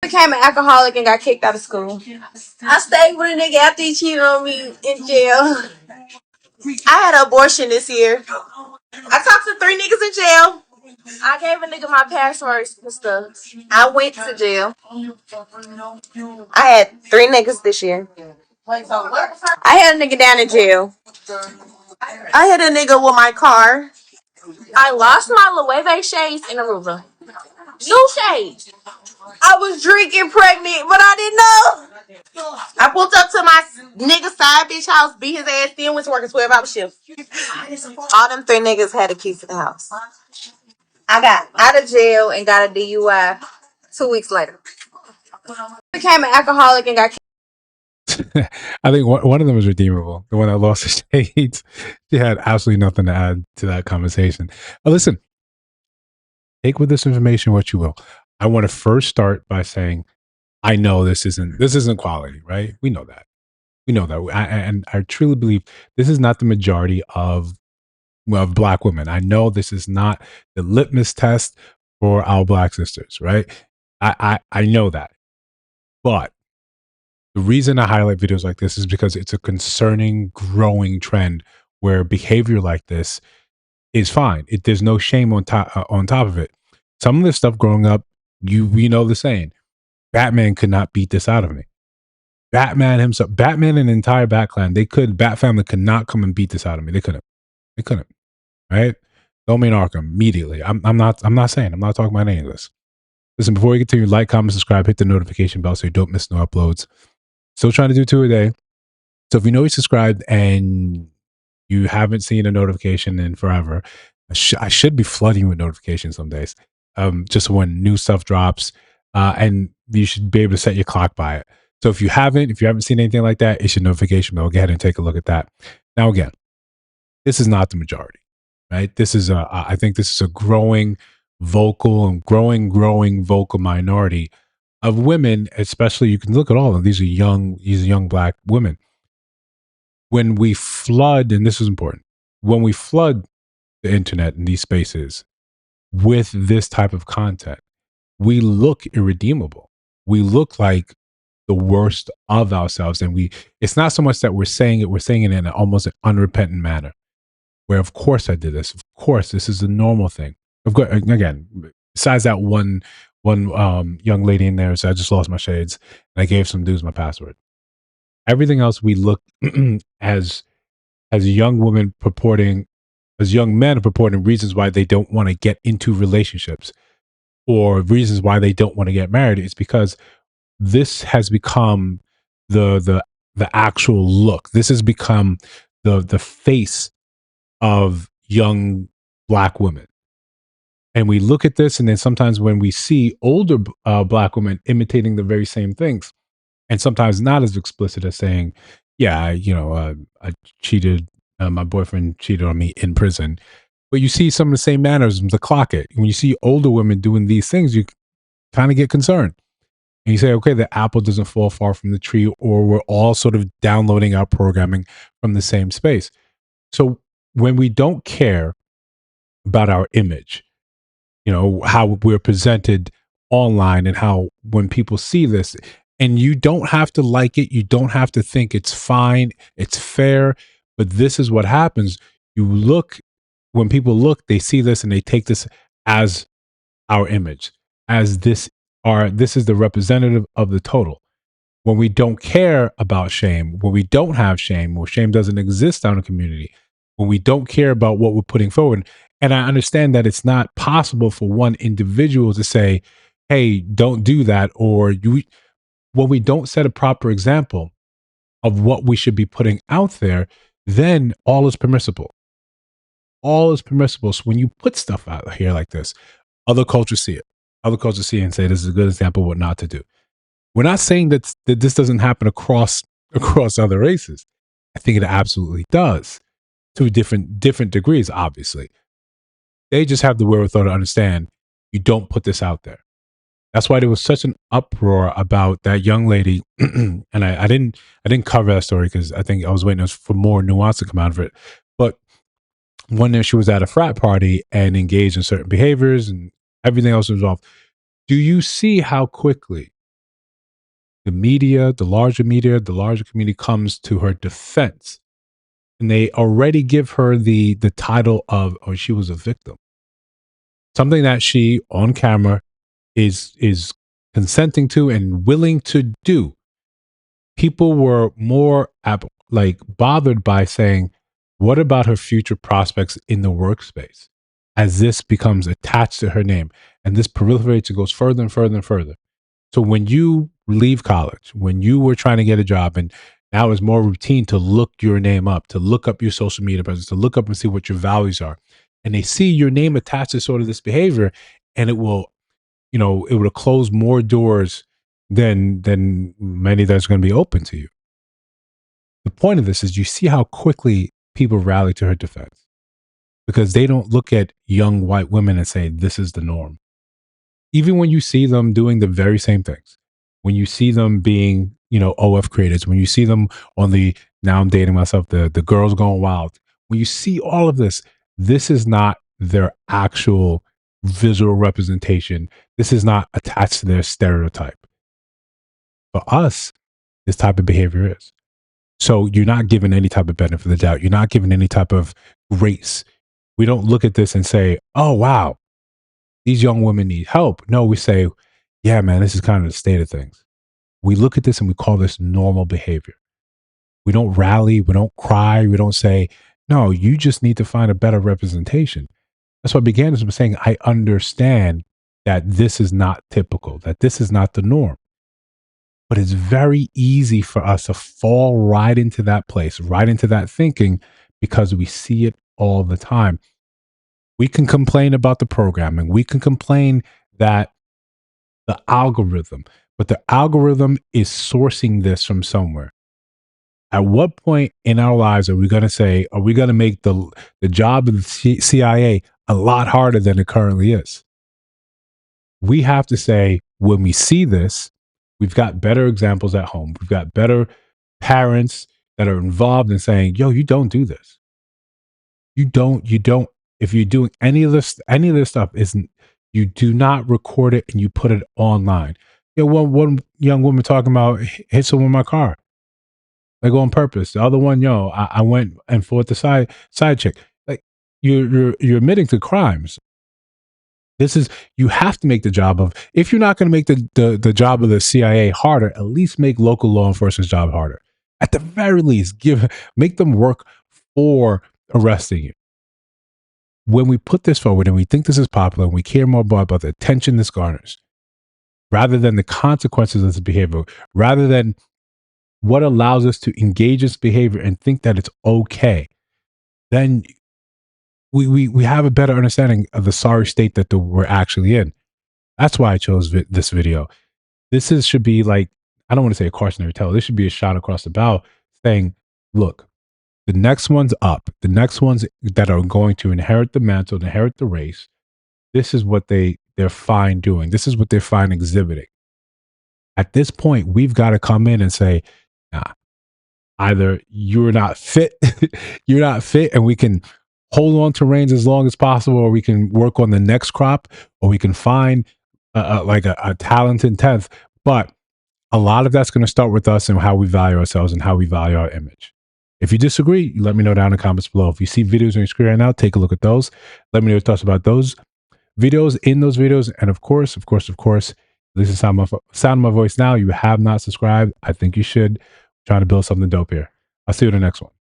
Became an alcoholic and got kicked out of school. I stayed with a nigga after he cheated on me in jail. I had an abortion this year. I talked to 3 niggas in jail. I gave a nigga my passwords and stuff. I went to jail. I had 3 niggas this year. I had a nigga down in jail. I hit a nigga with my car. I lost my Loewe shades in Aruba. New shades. I was drinking pregnant, but I didn't know. I pulled up to my nigga side bitch house, beat his ass, then went to work a 12-hour shift. All them 3 niggas had a key to the house. I got out of jail and got a DUI 2 weeks later. Became an alcoholic and got. I think one of them was redeemable. The one that lost the shades, she had absolutely nothing to add to that conversation. But listen, take with this information what you will. I want to first start by saying, I know this isn't quality, right? We know that. We know that. And I truly believe this is not the majority of Black women. I know this is not the litmus test for our Black sisters, right? I know that. But the reason I highlight videos like this is because it's a concerning, growing trend where behavior like this is fine. There's no shame on top of it. Some of this stuff growing up, we know the saying, Batman could not beat this out of me. Batman himself, Batman and the entire Bat Clan, Bat family could not come and beat this out of me. They couldn't. Right? Domain Arkham immediately. I'm not talking about any of this. Listen, before we continue, like, comment, subscribe, hit the notification bell so you don't miss no uploads. Still trying to do 2 a day. So if you know you subscribed and you haven't seen a notification in forever, I should be flooding you with notifications some days. Just when new stuff drops, and you should be able to set your clock by it. So if you haven't seen anything like that, it's your notification bell. Go ahead and take a look at that. Now again, this is not the majority, right? I think this is a growing vocal minority of women, especially. You can look at all of them. These are young Black women. When we flood, and this is important, when we flood the internet and these spaces with this type of content, we look irredeemable. We look like the worst of ourselves. And it's not so much that we're saying it in an almost an unrepentant manner, where of course I did this. Of course, this is a normal thing. Of course, again, besides that one young lady in there, so I just lost my shades and I gave some dudes my password. Everything else we look as young women as young men purporting reasons why they don't want to get into relationships or reasons why they don't want to get married. It's because this has become the actual look. This has become the face of young Black women. And we look at this, and then sometimes when we see older Black women imitating the very same things, and sometimes not as explicit as saying, yeah, I cheated, my boyfriend cheated on me in prison. But you see some of the same mannerisms, the clock it. When you see older women doing these things, you kind of get concerned. And you say, okay, the apple doesn't fall far from the tree, or we're all sort of downloading our programming from the same space. So when we don't care about our image, how we're presented online, and how when people see this, and you don't have to like it, you don't have to think it's fine, it's fair, but this is what happens. When people look, they see this and they take this as our image, as this is the representative of the total. When we don't care about shame, when we don't have shame, or shame doesn't exist in a community, when we don't care about what we're putting forward. And I understand that it's not possible for one individual to say, hey, don't do that, or when we don't set a proper example of what we should be putting out there, then all is permissible. All is permissible. So when you put stuff out here like this, other cultures see it. Other cultures see it and say, this is a good example of what not to do. We're not saying that this doesn't happen across other races. I think it absolutely does, to different degrees, obviously. They just have the wherewithal to understand you don't put this out there. That's why there was such an uproar about that young lady. And I didn't cover that story because I think I was waiting for more nuance to come out of it. But one day she was at a frat party and engaged in certain behaviors, and everything else was off. Do you see how quickly the larger community comes to her defense, and they already give her the title of, oh, she was a victim, something that she on camera is consenting to and willing to do. People were more like bothered by saying, what about her future prospects in the workspace as this becomes attached to her name and this proliferates, it goes further and further and further. So when you leave college, when you were trying to get a job, and now it's more routine to look your name up, to look up your social media presence, to look up and see what your values are, and they see your name attached to sort of this behavior, and it will, it would close more doors than many that's going to be open to you. The point of this is you see how quickly people rally to her defense because they don't look at young white women and say, this is the norm. Even when you see them doing the very same things, when you see them being, OF creators, when you see them on now I'm dating myself, the girls going wild, when you see all of this, this is not their actual visual representation. This is not attached to their stereotype. For us, this type of behavior is. So you're not given any type of benefit of the doubt. You're not given any type of grace. We don't look at this and say, oh, wow, these young women need help. No, we say, yeah, man, this is kind of the state of things. We look at this and we call this normal behavior. We don't rally. We don't cry. We don't say, no, you just need to find a better representation. That's what I began as saying. I understand that this is not typical, that this is not the norm. But it's very easy for us to fall right into that place, right into that thinking, because we see it all the time. We can complain about the programming. We can complain that the algorithm, but the algorithm is sourcing this from somewhere. At what point in our lives are we going to say, are we going to make the job of the CIA a lot harder than it currently is? We have to say, when we see this, we've got better examples at home. We've got better parents that are involved in saying, yo, you don't do this. You don't, if you're doing any of this stuff, isn't, you do not record it and you put it online. One young woman talking about hit someone in my car, like on purpose. The other one, I went and fought the side chick. Like you're admitting to crimes. You have to make the job of, if you're not going to make the job of the CIA harder, at least make local law enforcement's job harder. At the very least, make them work for arresting you. When we put this forward and we think this is popular and we care more about the attention this garners, rather than the consequences of this behavior, rather than what allows us to engage this behavior and think that it's okay, then we have a better understanding of the sorry state that we're actually in. That's why I chose this video. Should be like, I don't want to say a cautionary tale. This should be a shot across the bow saying, look, the next one's up. The next ones that are going to inherit the mantle, inherit the race. This is what they're fine doing. This is what they're fine exhibiting. At this point, we've got to come in and say, nah, either you're not fit, you're not fit, and we can hold on to reins as long as possible, or we can work on the next crop, or we can find a talented 10th. But a lot of that's going to start with us and how we value ourselves and how we value our image. If you disagree, let me know down in the comments below. If you see videos on your screen right now, take a look at those. Let me know your thoughts about those videos, in those videos. And of course, this is sound of my voice now. You have not subscribed. I think you should. I'm trying to build something dope here. I'll see you in the next one.